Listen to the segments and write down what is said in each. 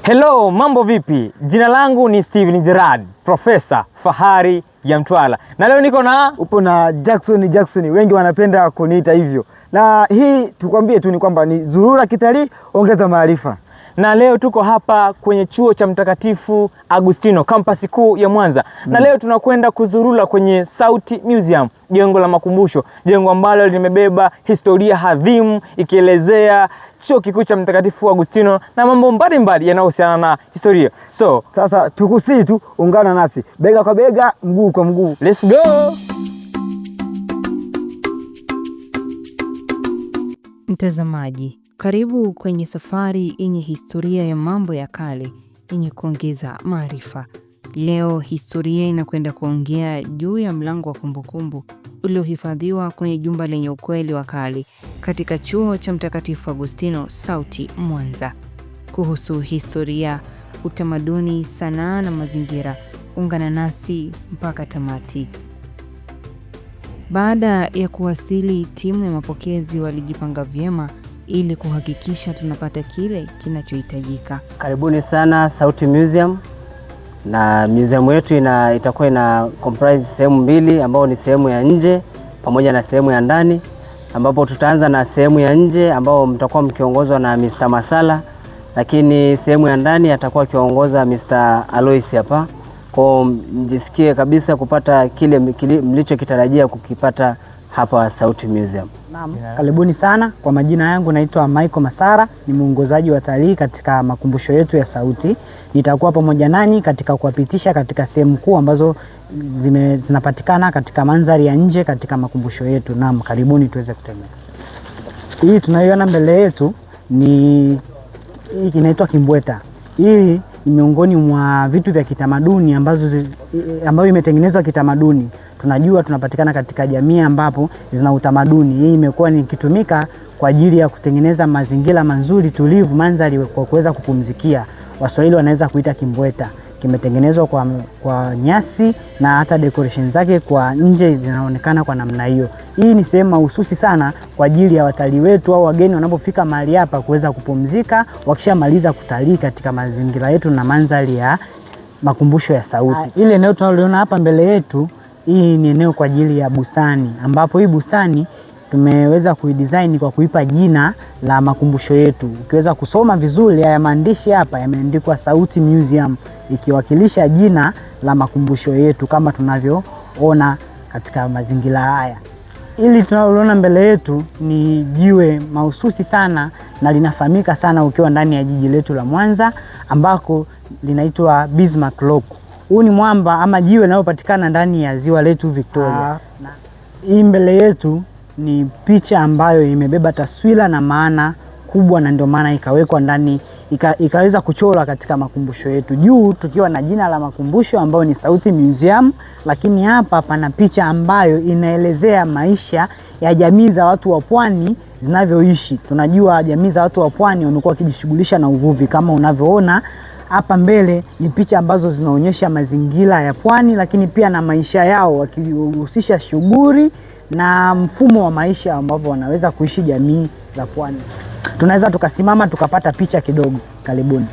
Hello, mambo vipi? Jina langu ni Steven Gerard, Profesa Fahari ya Mtwara. Na leo niko na Jackson, wengi wanapenda kuniita hivyo. Na hii tukwambie tu ni kwamba ni Zurura Kitalii, ongeza maarifa. Na leo tuko hapa kwenye chuo cha Mtakatifu Agustino, kampasi kuu ya Mwanza. Na leo tunakwenda kuzurura kwenye Sauti Museum, jengo la makumbusho, jengo ambalo limebeba historia hadhimu ikielezea chuo kikuu cha Mtakatifu Agustino na mambo mbalimbali yanayohusiana na historia. So, sasa tukusii tu ungana nasi bega kwa bega, mguu kwa mguu. Let's go! Mtazamaji, karibu kwenye safari yenye historia ya mambo ya kale yenye kuongeza maarifa. Leo historia inakwenda kuongea juu ya mlango wa kumbukumbu uliohifadhiwa kwenye jumba lenye ukweli wa kale katika chuo cha Mtakatifu Agustino Sauti Mwanza. Kuhusu historia, utamaduni, sanaa na mazingira, ungana nasi mpaka tamati. Baada ya kuwasili, timu ya mapokezi walijipanga vyema ili kuhakikisha tunapata kile kinachohitajika. Karibuni sana Sauti Museum, na museum yetu itakuwa ina comprise sehemu mbili, ambao ni sehemu ya nje pamoja na sehemu ya ndani, ambapo tutaanza na sehemu ya nje ambao mtakuwa mkiongozwa na Mr. Masala, lakini sehemu ya ndani atakuwa kiongoza Mr. Alois hapa. Kwa mjisikie kabisa kupata kile mlichokitarajia kukipata hapa Sauti Museum. Naam, karibuni sana. Kwa majina yangu naitwa Michael Masara, ni mwongozaji wa talii katika makumbusho yetu ya Sauti. Nitakuwa pamoja nanyi katika kuwapitisha katika sehemu kuu ambazo zinapatikana katika mandhari ya nje katika makumbusho yetu. Naam, karibuni tuweze kutembea. Hii tunayoiona mbele yetu hii inaitwa kimbweta. Hii ni miongoni mwa vitu vya kitamaduni ambayo imetengenezwa kitamaduni. Tunajua tunapatikana katika jamii ambapo zina utamaduni. Hii imekuwa ni kitumika kwa ajili ya kutengeneza mazingira mazuri tulivu, mandhari kwa kuweza kupumzikia. Waswahili wanaweza kuita kimbweta. Kimetengenezwa kwa nyasi na hata decoration zake kwa nje zinaonekana kwa namna hiyo. Hii ni sehemu mahususi sana kwa ajili ya watalii wetu au wageni wanapofika mahali hapa kuweza kupumzika wakishamaliza kutalii katika mazingira yetu na mandhari ya makumbusho ya Sauti. Ile eneo tunaloona hapa mbele yetu, hii ni eneo kwa ajili ya bustani, ambapo hii bustani tumeweza kuidesign kwa kuipa jina la makumbusho yetu. Ukiweza kusoma vizuri haya maandishi hapa yameandikwa Sauti Museum, ikiwakilisha jina la makumbusho yetu kama tunavyoona katika mazingira haya. Ili tunaloona mbele yetu ni jiwe mahususi sana na linafahamika sana ukiwa ndani ya jiji letu la Mwanza, ambako linaitwa Bismarck Rock. Huu ni mwamba ama jiwe linalopatikana ndani ya ziwa letu Victoria. Na hii mbele yetu ni picha ambayo imebeba taswira na maana kubwa, na ndio maana ikawekwa ndani, ikaweza kuchorwa katika makumbusho yetu. Juu tukiwa na jina la makumbusho ambayo ni Sauti Museum, lakini hapa pana picha ambayo inaelezea maisha ya jamii za watu wa pwani zinavyoishi. Tunajua jamii za watu wa pwani wamekuwa wakijishughulisha na uvuvi. Kama unavyoona hapa mbele ni picha ambazo zinaonyesha mazingira ya pwani, lakini pia na maisha yao, wakihusisha shughuli na mfumo wa maisha ambavyo wanaweza kuishi jamii za pwani. Tunaweza tukasimama tukapata picha kidogo. Karibuni.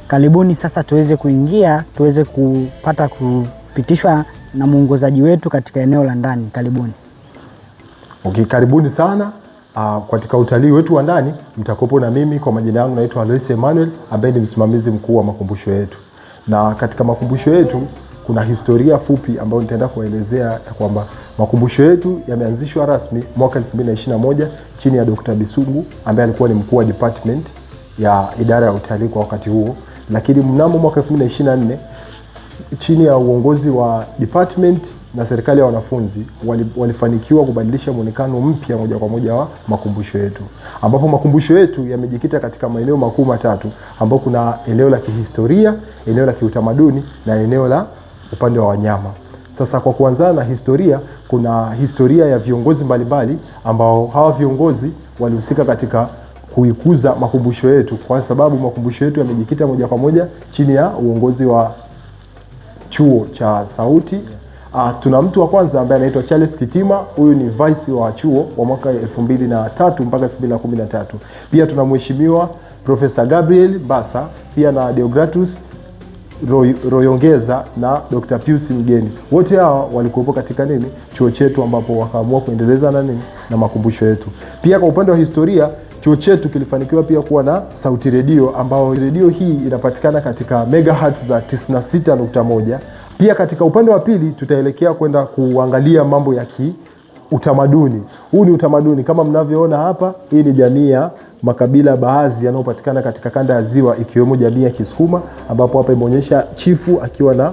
Karibuni sasa tuweze kuingia, tuweze kupata kupitishwa na mwongozaji wetu katika eneo la ndani. Karibuni. Okay, karibuni sana. Katika utalii wetu wa ndani mtakopo na mimi. Kwa majina yangu naitwa Alois Emmanuel, ambaye ni msimamizi mkuu wa makumbusho yetu. Na katika makumbusho yetu kuna historia fupi ambayo nitaenda kuelezea kwamba makumbusho yetu yameanzishwa rasmi mwaka 2021 chini ya Dr. Bisungu, ambaye alikuwa ni mkuu wa department ya idara ya utalii kwa wakati huo. Lakini mnamo mwaka 2024 chini ya uongozi wa department na serikali ya wanafunzi walifanikiwa kubadilisha muonekano mpya moja kwa moja wa makumbusho yetu, ambapo makumbusho yetu yamejikita katika maeneo makuu matatu, ambapo kuna eneo la kihistoria, eneo la kiutamaduni na eneo la upande wa wanyama. Sasa kwa kuanza na historia, kuna historia ya viongozi mbalimbali ambao hawa viongozi walihusika katika kuikuza makumbusho yetu, kwa sababu makumbusho yetu yamejikita moja kwa moja chini ya uongozi wa chuo cha Sauti Tuna mtu wa kwanza ambaye anaitwa Charles Kitima. Huyu ni vice wa chuo wa mwaka 2003 mpaka 2013. Pia tuna mheshimiwa Profesa Gabriel Basa, pia na Deogratus Royongeza na Dr. Pius Mgeni. Wote hawa walikuwepo katika chuo chetu, ambapo wakaamua kuendeleza na makumbusho yetu. Pia kwa upande wa historia, chuo chetu kilifanikiwa pia kuwa na sauti redio, ambao redio hii inapatikana katika megahertz za 96.1. Pia katika upande wa pili tutaelekea kwenda kuangalia mambo ya utamaduni. Huu ni utamaduni kama mnavyoona hapa. Hii ni jamii ya makabila baadhi yanayopatikana katika kanda ya Ziwa, ikiwemo jamii ya Kisukuma, ambapo hapa imeonyesha chifu akiwa na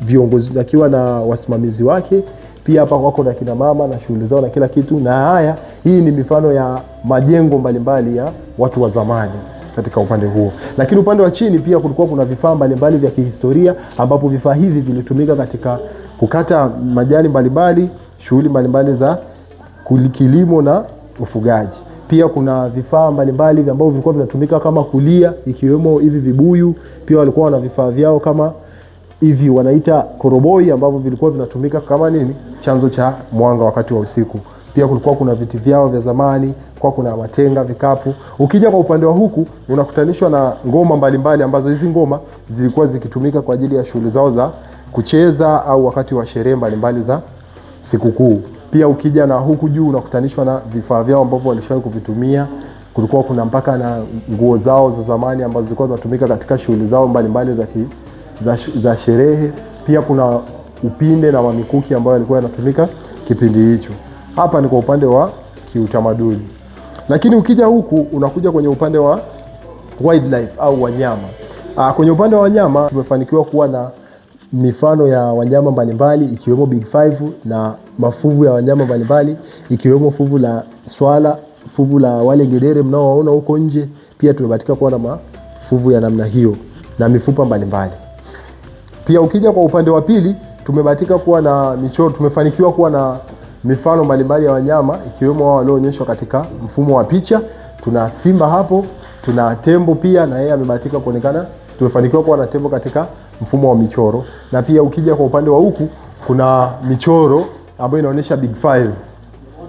viongozi, akiwa na wasimamizi wake. Pia hapa wako na kina mama na shughuli zao na kila kitu. Na hii ni mifano ya majengo mbalimbali ya watu wa zamani katika upande huo. Lakini upande wa chini pia kulikuwa kuna vifaa mbalimbali vya kihistoria, ambapo vifaa hivi vilitumika katika kukata majani mbalimbali, shughuli mbalimbali za kilimo na ufugaji. Pia kuna vifaa mbalimbali ambavyo vilikuwa vinatumika kama kulia, ikiwemo hivi vibuyu. Pia walikuwa wana vifaa vyao kama hivi wanaita koroboi, ambavyo vilikuwa vinatumika kama chanzo cha mwanga wakati wa usiku. Pia kulikuwa kuna viti vyao vya zamani, kwa kuna matenga, vikapu. Ukija kwa upande wa huku unakutanishwa na ngoma mbalimbali, ambazo hizi ngoma zilikuwa zikitumika kwa ajili ya shughuli zao za kucheza au wakati wa sherehe mbalimbali za sikukuu. Pia ukija na huku juu unakutanishwa na vifaa vyao ambavyo walishawahi kuvitumia. Kulikuwa kuna mpaka na nguo zao za zamani ambazo zilikuwa zinatumika katika shughuli zao mbalimbali za sherehe. Pia kuna upinde na mamikuki ambayo yalikuwa yanatumika kipindi hicho. Hapa ni kwa upande wa kiutamaduni. Lakini ukija huku unakuja kwenye upande wa wildlife au wanyama. Kwenye upande wa wanyama tumefanikiwa kuwa na mifano ya wanyama mbalimbali, ikiwemo Big Five na mafuvu ya wanyama mbalimbali, ikiwemo fuvu la swala, fuvu la wale ngedere mnaowaona huko nje. Pia tumebahatika kuwa na mafuvu ya namna hiyo na mifupa mbalimbali. Pia ukija kwa upande wa pili tumebahatika kuwa na michoro, tumefanikiwa kuwa na mifano mbalimbali ya wanyama, ikiwemo wao walioonyeshwa katika mfumo wa picha. Tuna simba hapo, tuna tembo pia, na yeye amebahatika kuonekana. Tumefanikiwa kuwa na tembo katika mfumo wa michoro. Na pia ukija kwa upande wa huku kuna michoro ambayo inaonyesha Big Five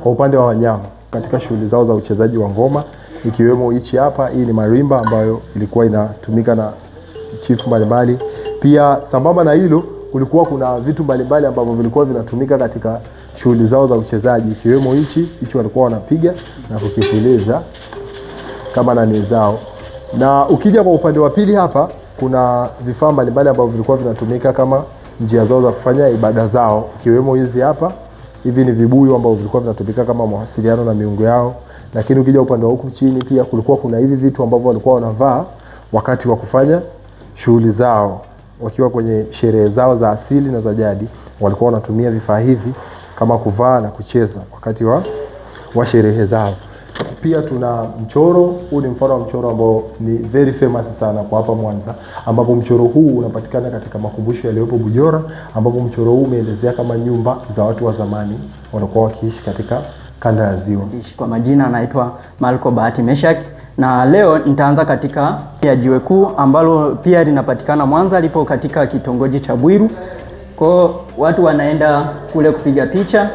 kwa upande wa wanyama katika shughuli zao za uchezaji wa ngoma, ikiwemo hichi hapa. Hii ni marimba ambayo ilikuwa inatumika na chifu mbalimbali. Pia sambamba na hilo kulikuwa kuna vitu mbalimbali ambavyo vilikuwa vinatumika katika shughuli zao za uchezaji, ikiwemo hichi walikuwa wanapiga na kukipuliza kama nani zao. Na ukija kwa upande wa pili hapa kuna vifaa mbalimbali ambavyo vilikuwa vinatumika kama njia zao za kufanya ibada zao, ikiwemo hizi hapa. Hivi ni vibuyu ambavyo vilikuwa vinatumika kama mawasiliano na miungu yao. Lakini ukija upande wa huku chini pia kulikuwa kuna hivi vitu ambavyo walikuwa wanavaa wakati wa kufanya shughuli zao, wakiwa kwenye sherehe zao za asili na za jadi. Walikuwa wanatumia vifaa hivi kama kuvaa na kucheza wakati wa sherehe zao. Pia tuna mchoro. Huu ni mfano wa mchoro ambao ni very famous sana kwa hapa Mwanza, ambapo mchoro huu unapatikana katika makumbusho yaliyopo Bujora, ambapo mchoro huu umeelezea kama nyumba za watu wa zamani walikuwa wakiishi katika kanda ya Ziwa. Kwa majina anaitwa Malko Bahati Meshaki, na leo nitaanza katika ya jiwe kuu ambalo pia linapatikana Mwanza, lipo katika kitongoji cha Bwiru. Kwa watu wanaenda kule kupiga picha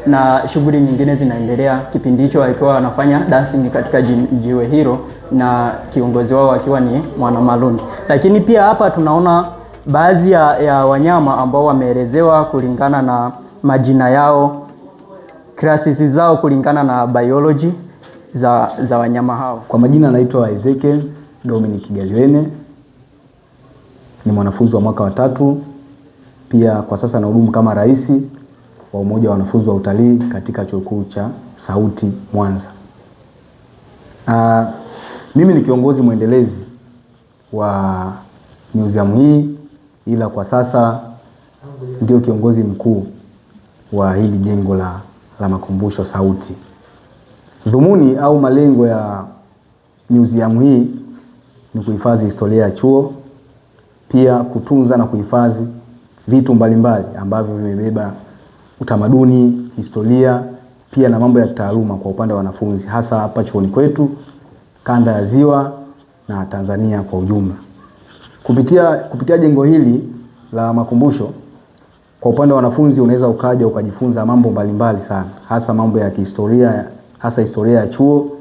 na shughuli nyingine zinaendelea kipindi hicho, wakiwa wanafanya dancing katika jiwe hilo, na kiongozi wao akiwa ni Mwana Malundi. Lakini pia hapa tunaona baadhi ya wanyama ambao wameelezewa kulingana na majina yao, classes zao kulingana na biology za wanyama hao. Kwa majina anaitwa Ezekiel Dominic Galwene, ni mwanafunzi wa mwaka wa 3. Pia kwa sasa nahudumu kama rais wa umoja wa wanafunzi wa utalii katika chuo kikuu cha Sauti Mwanza. Mimi ni kiongozi mwendelezi wa museum hii, ila kwa sasa ndio kiongozi mkuu wa hili jengo la makumbusho Sauti. Dhumuni au malengo ya museum hii ni kuhifadhi historia ya chuo, pia kutunza na kuhifadhi vitu mbalimbali ambavyo vimebeba utamaduni, historia, pia na mambo ya kitaaluma kwa upande wa wanafunzi, hasa hapa chuoni kwetu, kanda ya Ziwa na Tanzania kwa ujumla. Kupitia jengo hili la makumbusho Kwa upande wa wanafunzi unaweza ukaja ukajifunza mambo mbalimbali sana, hasa mambo ya kihistoria, hasa historia ya chuo,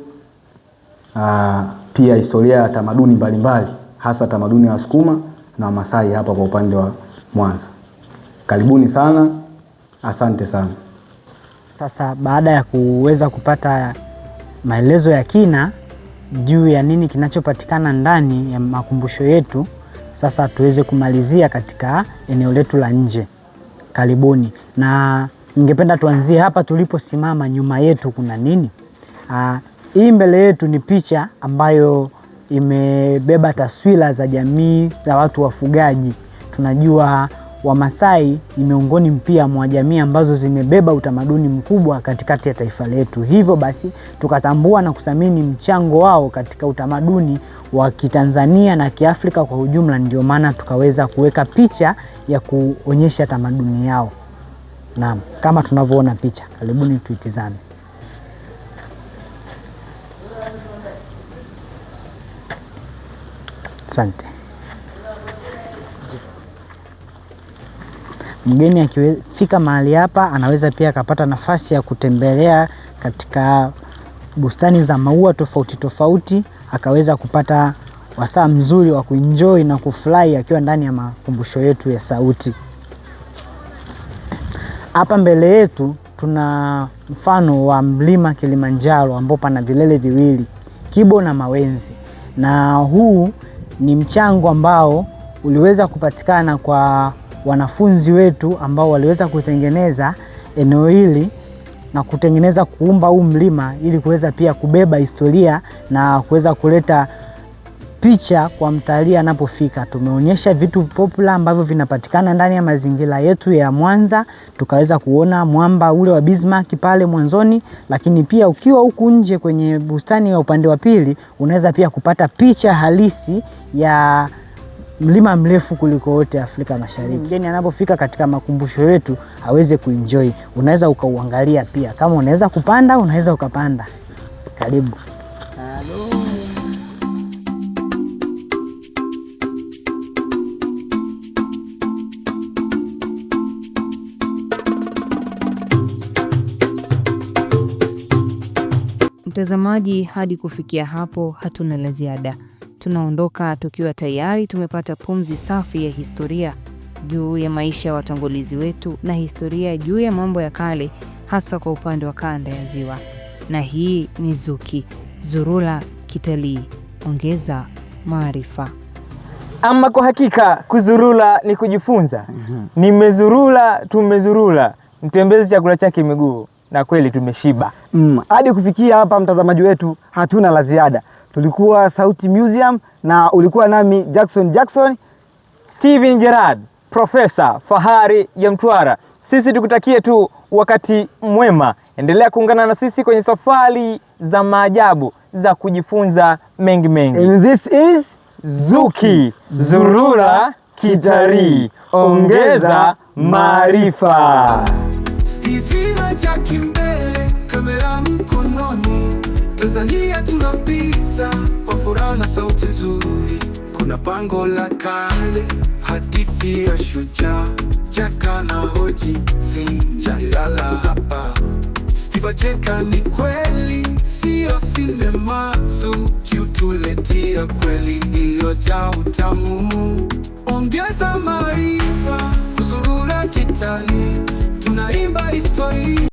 pia historia ya tamaduni mbalimbali, hasa tamaduni ya Wasukuma na Wamasai hapa kwa upande wa Mwanza. Karibuni sana, asante sana. Sasa baada ya kuweza kupata maelezo ya kina juu ya nini kinachopatikana ndani ya makumbusho yetu, sasa tuweze kumalizia katika eneo letu la nje. Karibuni. Na ningependa tuanzie hapa tuliposimama. Nyuma yetu kuna nini? Hii mbele yetu ni picha ambayo imebeba taswira za jamii za watu wafugaji. Tunajua Wamasai ni miongoni pia mwa jamii ambazo zimebeba utamaduni mkubwa katikati ya taifa letu. Hivyo basi tukatambua na kuthamini mchango wao katika utamaduni wa Kitanzania na Kiafrika kwa ujumla. Ndio maana tukaweza kuweka picha ya kuonyesha tamaduni yao. Naam, kama tunavyoona picha, karibuni tuitizame. Asante. Mgeni akifika mahali hapa anaweza pia akapata nafasi ya kutembelea katika bustani za maua tofauti tofauti, akaweza kupata wasaa mzuri wa kuenjoy na kufurahi akiwa ndani ya makumbusho yetu ya Sauti. Hapa mbele yetu tuna mfano wa mlima Kilimanjaro ambao pana vilele viwili, Kibo na Mawenzi, na huu ni mchango ambao uliweza kupatikana kwa wanafunzi wetu ambao waliweza kutengeneza eneo hili na kutengeneza kuumba huu mlima ili kuweza pia kubeba historia na kuweza kuleta picha kwa mtalii anapofika. Tumeonyesha vitu popular ambavyo vinapatikana ndani ya mazingira yetu ya Mwanza. Tukaweza kuona mwamba ule wa Bismarck pale mwanzoni, lakini pia ukiwa huku nje kwenye bustani ya upande wa pili unaweza pia kupata picha halisi ya mlima mrefu kuliko wote Afrika Mashariki. Mgeni anapofika katika makumbusho yetu aweze kuenjoy. Unaweza ukauangalia pia. Kama unaweza kupanda, unaweza ukapanda. Karibu. Mtazamaji, hadi kufikia hapo hatuna la ziada. Tunaondoka tukiwa tayari tumepata pumzi safi ya historia juu ya maisha ya watangulizi wetu na historia juu ya mambo ya kale, hasa kwa upande wa kanda ya Ziwa. Na hii ni Zuki, Zurula Kitalii, ongeza maarifa. Ama kwa hakika kuzurula ni kujifunza. Nimezurula, tumezurula, mtembezi chakula chake miguu, na kweli tumeshiba. Hadi kufikia hapa mtazamaji wetu hatuna la ziada. Tulikuwa Sauti Museum na ulikuwa nami Jackson, Steven Gerard, Profesa Fahari ya Mtwara. Sisi tukutakie tu wakati mwema. Endelea kuungana na sisi kwenye safari za maajabu za kujifunza mengi mengi. And this is Zuki, Zurula Kitalii, ongeza maarifa. Steven Jackie mbele, kamera mkononi, Tanzania tunapita kwa furaha na sauti nzuri. Kuna pango la kale, hadithi ya shujaa, Jaka na hoji, sijalala hapa. Steve Jeka ni kweli, sio sinema tu, kiutuletia kweli iliyojaa utamu. Ongeza maarifa, kuzurura kitalii, tunaimba historia.